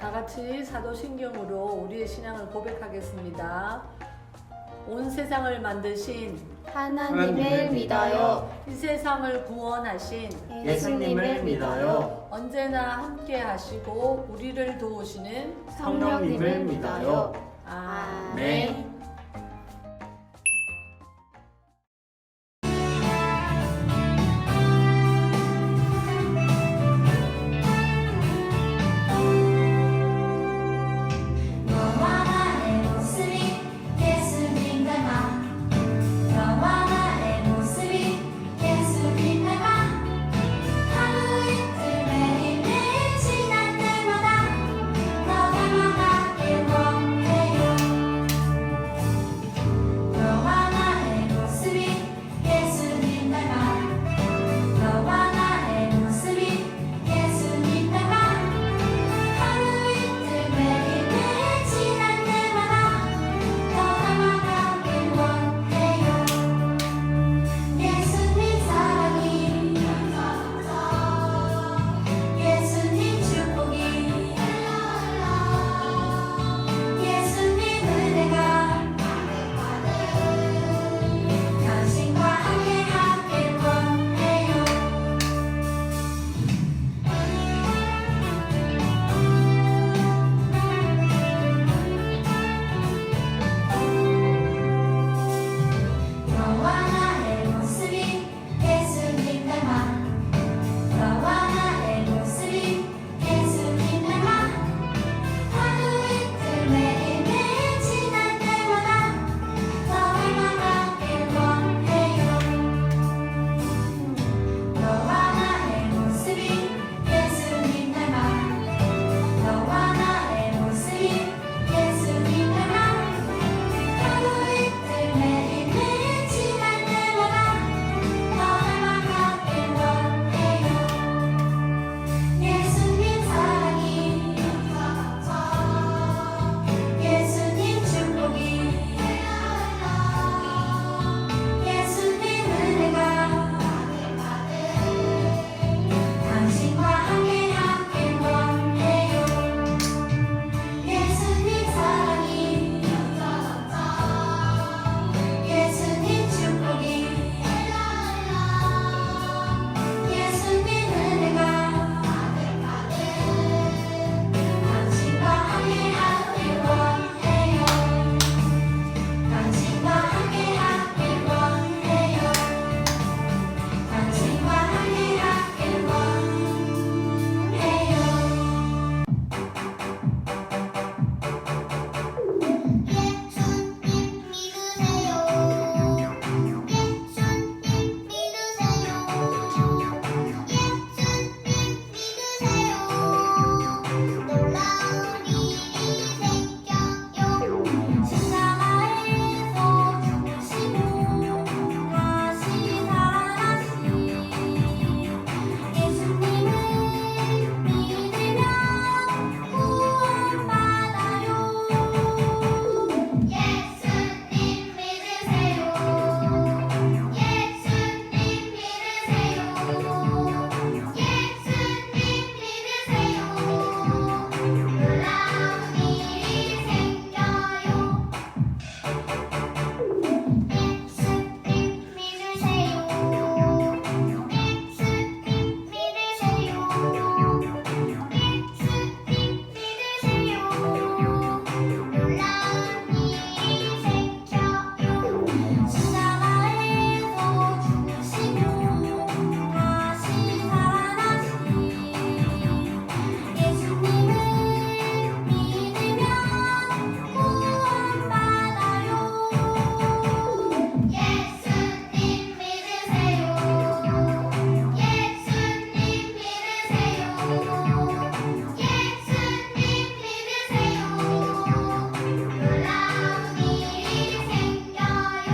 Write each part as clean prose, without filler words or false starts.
다 같이 사도신경으로 우리의 신앙을 고백하겠습니다. 온 세상을 만드신 하나님을 믿어요. 이 세상을 구원하신 예수님을 믿어요. 언제나 함께 하시고 우리를 도우시는 성령님을 믿어요. 아멘. 너와 나의 모습이 예수님 닮아 너와 나의 모습이 예수님 닮아 하루 이틀 매일매일 지날 때마다 너 닮아가길 원해요. 너와 나의 모습이 예수님 닮아 너와 나의 모습이 예수님 닮아 하루 이틀 매일매일 지날 때마다 더 닮아가길 원해요. 예수님 사랑이 예수님 축복이 예수님 은혜가 당신과 함께하길 원해요. 너와 나의 모습이 예수님 닮아 너와 나의 모습이 예수님 닮아 하루 이틀 매일매일 지날 때마다 더 닮아가길 원해요. 너와 나의 모습이 예수님 닮아 너와 나의 모습이 예수님 닮아 하루 이틀 매일매일 지날 때마다 더 닮아가길 원해요. 예수님 사랑이 예수님 축복이 예수님 은혜가 당신과 함께하길 원해요. 예수님 사랑이 예수님 축복이 예수님 은혜가 당신과 함께하길 원해요. 당신과 함께하길 원해요. 당신과 함께하길 원해요. 예수님 믿으세요. 예수님 믿으세요. 예수님 믿으세요. 놀라운 일이 생겨요. 십자가에서 죽으시고 다시 살아나신 예수님을 믿으면 구원받아요. 예수님 믿으세요. 예수님 믿으세요. 예수님 믿으세요. 놀라운 일이 생겨요. 예수님 믿으세요. 예수님 믿으세요. 예수님 믿으세요. 놀라운 일이 생겨요. 십자가에서 죽으시고 다시 살아나신 예수님을 믿으면 구원받아요. 예수님 믿으세요. 예수님 믿으세요. 예수님 믿으세요. 놀라운 일이 생겨요.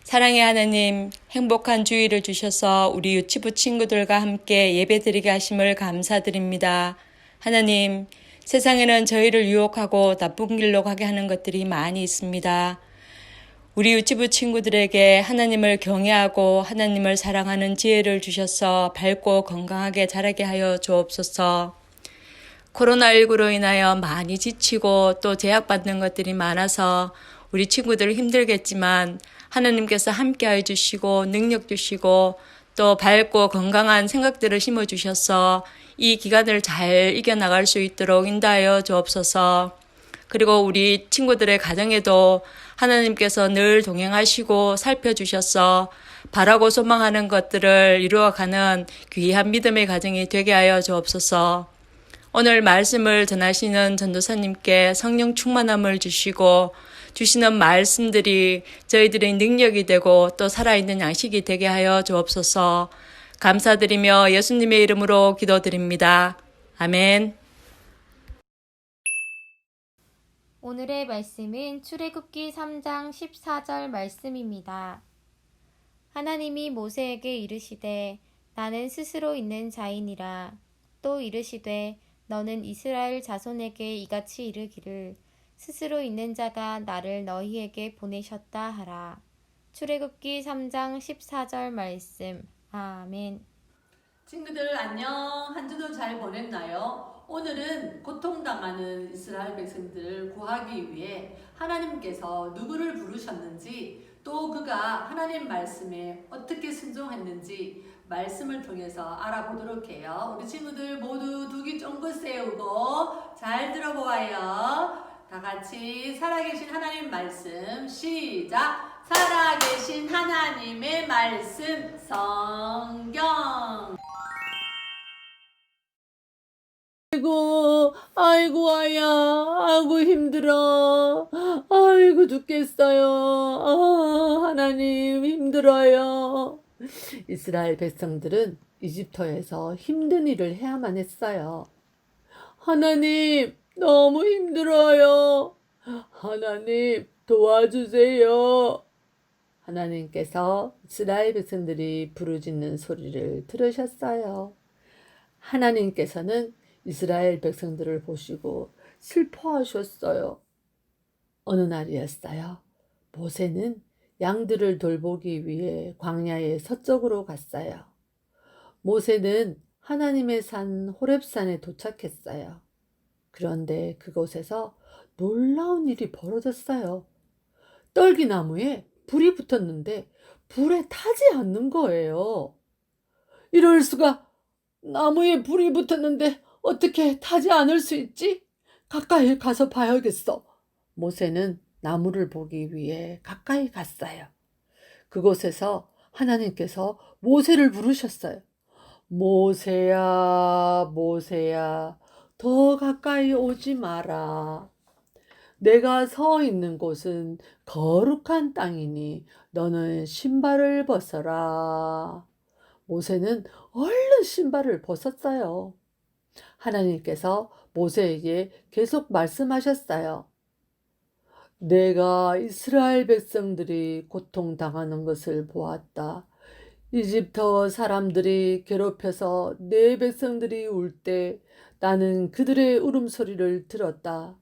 사랑의 하나님, 행복한 주일을 주셔서 우리 유치부 친구들과 함께 예배드리게 하심을 감사드립니다. 하나님, 세상에는 저희를 유혹하고 나쁜 길로 가게 하는 것들이 많이 있습니다. 우리 유치부 친구들에게 하나님을 경외하고 하나님을 사랑하는 지혜를 주셔서 밝고 건강하게 자라게 하여 주옵소서. 코로나19로 인하여 많이 지치고 또 제약받는 것들이 많아서 우리 친구들 힘들겠지만 하나님께서 함께하여 주시고 능력 주시고 또 밝고 건강한 생각들을 심어주셔서 이 기간을 잘 이겨나갈 수 있도록 인도하여 주옵소서. 그리고 우리 친구들의 가정에도 하나님께서 늘 동행하시고 살펴주셔서 바라고 소망하는 것들을 이루어가는 귀한 믿음의 가정이 되게 하여 주옵소서. 오늘 말씀을 전하시는 전도사님께 성령 충만함을 주시고 주시는 말씀들이 저희들의 능력이 되고 또 살아있는 양식이 되게 하여 주옵소서. 감사드리며 예수님의 이름으로 기도드립니다. 아멘. 오늘의 말씀은 출애굽기 3장 14절 말씀입니다. 하나님이 모세에게 이르시되 나는 스스로 있는 자이니라. 또 이르시되 너는 이스라엘 자손에게 이같이 이르기를 스스로 있는 자가 나를 너희에게 보내셨다 하라. 출애굽기 3장 14절 말씀. 아멘. 친구들 안녕. 한 주도 잘 보냈나요? 오늘은 고통당하는 이스라엘 백성들을 구하기 위해 하나님께서 누구를 부르셨는지 또 그가 하나님 말씀에 어떻게 순종했는지 말씀을 통해서 알아보도록 해요. 우리 친구들 모두 두 귀 쫑긋 세우고 잘 들어보아요. 다 같이 살아계신 하나님 말씀 시작! 살아계신 하나님의 말씀 성경. 아이고, 아야, 아이고, 힘들어. 아이고, 죽겠어요. 하나님, 힘들어요. 이스라엘 백성들은 이집트에서 힘든 일을 해야만 했어요. 하나님, 너무 힘들어요. 하나님, 도와주세요. 하나님께서 이스라엘 백성들이 부르짖는 소리를 들으셨어요. 하나님께서는 이스라엘 백성들을 보시고 슬퍼하셨어요. 어느 날이었어요. 모세는 양들을 돌보기 위해 광야의 서쪽으로 갔어요. 모세는 하나님의 산 호렙산에 도착했어요. 그런데 그곳에서 놀라운 일이 벌어졌어요. 떨기나무에 불이 붙었는데 불에 타지 않는 거예요. 이럴 수가, 나무에 불이 붙었는데 어떻게 타지 않을 수 있지? 가까이 가서 봐야겠어. 모세는 나무를 보기 위해 가까이 갔어요. 그곳에서 하나님께서 모세를 부르셨어요. 모세야, 모세야, 더 가까이 오지 마라. 내가 서 있는 곳은 거룩한 땅이니 너는 신발을 벗어라. 모세는 얼른 신발을 벗었어요. 하나님께서 모세에게 계속 말씀하셨어요. 내가 이스라엘 백성들이 고통당하는 것을 보았다. 이집트 사람들이 괴롭혀서 내 백성들이 울 때 나는 그들의 울음소리를 들었다.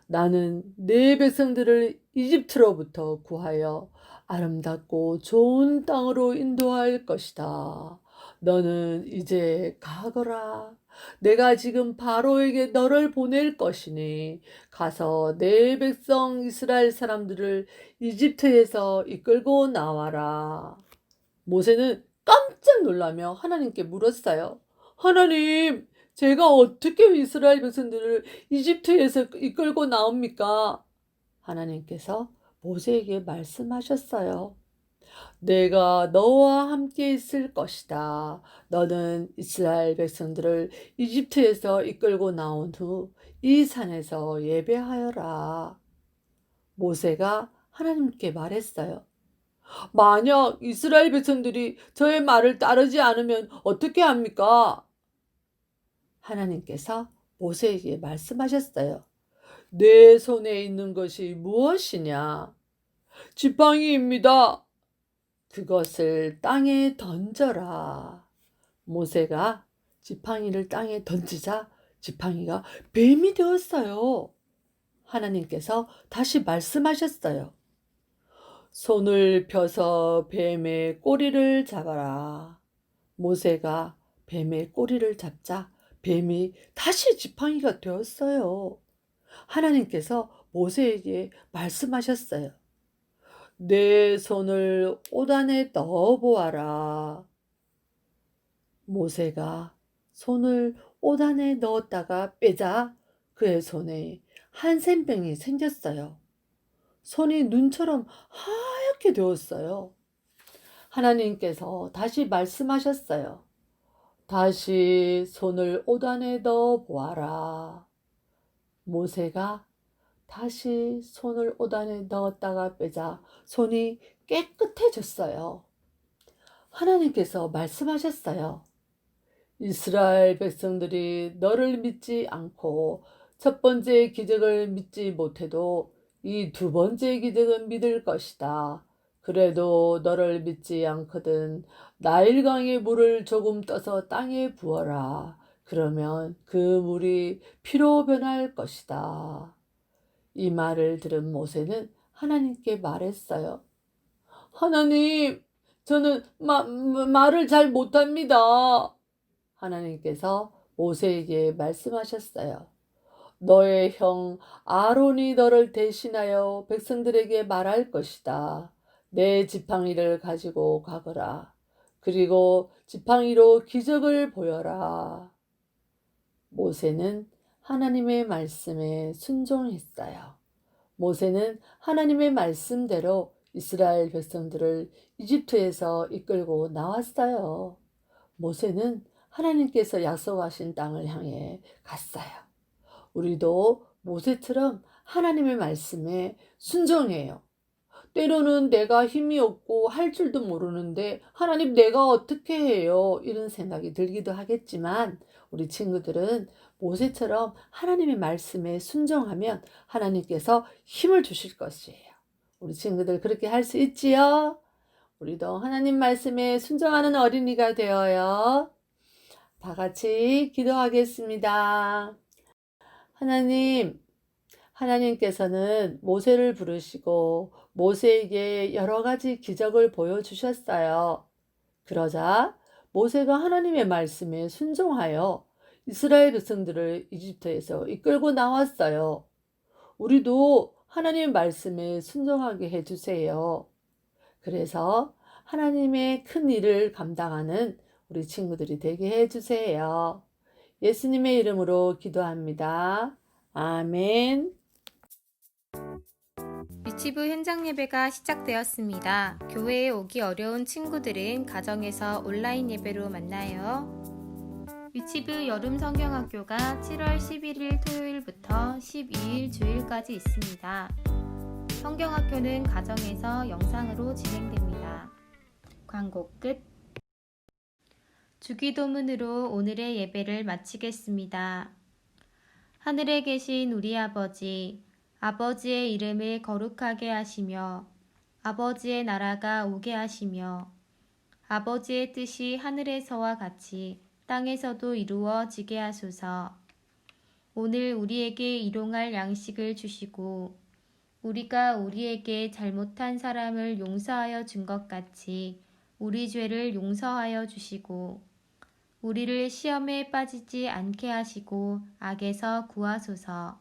나는 내 백성들을 이집트로부터 구하여 아름답고 좋은 땅으로 인도할 것이다. 너는 이제 가거라. 내가 지금 바로에게 너를 보낼 것이니 가서 내 백성 이스라엘 사람들을 이집트에서 이끌고 나와라. 모세는 깜짝 놀라며 하나님께 물었어요. 하나님, 제가 어떻게 이스라엘 백성들을 이집트에서 이끌고 나옵니까? 하나님께서 모세에게 말씀하셨어요. 내가 너와 함께 있을 것이다. 너는 이스라엘 백성들을 이집트에서 이끌고 나온 후 이 산에서 예배하여라. 모세가 하나님께 말했어요. 만약 이스라엘 백성들이 저의 말을 따르지 않으면 어떻게 합니까? 하나님께서 모세에게 말씀하셨어요. 내 손에 있는 것이 무엇이냐? 지팡이입니다. 그것을 땅에 던져라. 모세가 지팡이를 땅에 던지자 지팡이가 뱀이 되었어요. 하나님께서 다시 말씀하셨어요. 손을 펴서 뱀의 꼬리를 잡아라. 모세가 뱀의 꼬리를 잡자 뱀이 다시 지팡이가 되었어요. 하나님께서 모세에게 말씀하셨어요. 내 손을 옷 안에 넣어 보아라. 모세가 손을 옷 안에 넣었다가 빼자 그의 손에 한센병이 생겼어요. 손이 눈처럼 하얗게 되었어요. 하나님께서 다시 말씀하셨어요. 다시 손을 옷 안에 넣어 보아라. 모세가 다시 손을 옷 안에 넣었다가 빼자 손이 깨끗해졌어요. 하나님께서 말씀하셨어요. 이스라엘 백성들이 너를 믿지 않고 첫 번째 기적을 믿지 못해도 이 두 번째 기적은 믿을 것이다. 그래도 너를 믿지 않거든 나일강의 물을 조금 떠서 땅에 부어라. 그러면 그 물이 피로 변할 것이다. 이 말을 들은 모세는 하나님께 말했어요. 하나님, 저는 말을 잘 못합니다. 하나님께서 모세에게 말씀하셨어요. 너의 형 아론이 너를 대신하여 백성들에게 말할 것이다. 내 지팡이를 가지고 가거라. 그리고 지팡이로 기적을 보여라. 모세는 하나님의 말씀에 순종했어요. 모세는 하나님의 말씀대로 이스라엘 백성들을 이집트에서 이끌고 나왔어요. 모세는 하나님께서 약속하신 땅을 향해 갔어요. 우리도 모세처럼 하나님의 말씀에 순종해요. 때로는 내가 힘이 없고 할 줄도 모르는데 하나님 내가 어떻게 해요? 이런 생각이 들기도 하겠지만 우리 친구들은 모세처럼 하나님의 말씀에 순종하면 하나님께서 힘을 주실 것이에요. 우리 친구들 그렇게 할 수 있지요? 우리도 하나님 말씀에 순종하는 어린이가 되어요. 다 같이 기도하겠습니다. 하나님께서는 모세를 부르시고 모세에게 여러 가지 기적을 보여주셨어요. 그러자 모세가 하나님의 말씀에 순종하여 이스라엘 백성들을 이집트에서 이끌고 나왔어요. 우리도 하나님의 말씀에 순종하게 해주세요. 그래서 하나님의 큰 일을 감당하는 우리 친구들이 되게 해주세요. 예수님의 이름으로 기도합니다. 아멘. 유치부 현장 예배가 시작되었습니다. 교회에 오기 어려운 친구들은 가정에서 온라인 예배로 만나요. 유치부 여름 성경학교가 7월 11일 토요일부터 12일 주일까지 있습니다. 성경학교는 가정에서 영상으로 진행됩니다. 광고 끝. 주기도문으로 오늘의 예배를 마치겠습니다. 하늘에 계신 우리 아버지, 아버지의 이름을 거룩하게 하시며 아버지의 나라가 오게 하시며 아버지의 뜻이 하늘에서와 같이 땅에서도 이루어지게 하소서. 오늘 우리에게 일용할 양식을 주시고 우리가 우리에게 잘못한 사람을 용서하여 준 것 같이 우리 죄를 용서하여 주시고 우리를 시험에 빠지지 않게 하시고 악에서 구하소서.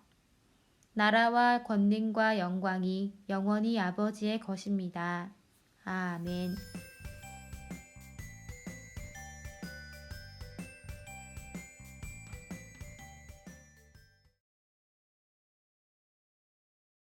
나라와 권능과 영광이 영원히 아버지의 것입니다. 아멘.